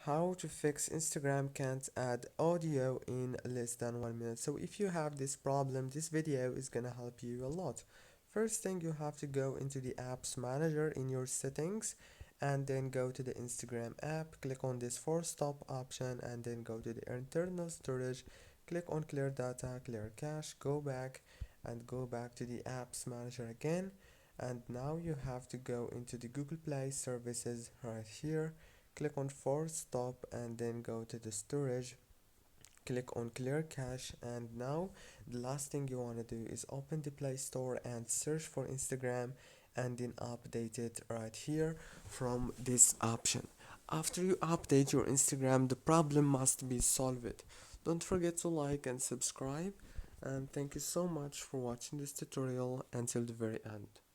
how to fix Instagram can't add audio in less than 1 minute. So if you have this problem, this video is gonna help you a lot. First thing, you have to go into the apps manager in your settings and then go to the Instagram app, click on this force stop option and then go to the internal storage, click on clear data, clear cache, go back and go back to the apps manager again, and now you have to go into the Google Play services right here, click on force stop and then go to the storage, click on clear cache, and now the last thing you want to do is open the Play Store and search for Instagram and then update it right here from this option. After you update your Instagram, the problem must be solved. Don't forget to like and subscribe, and thank you so much for watching this tutorial until the very end.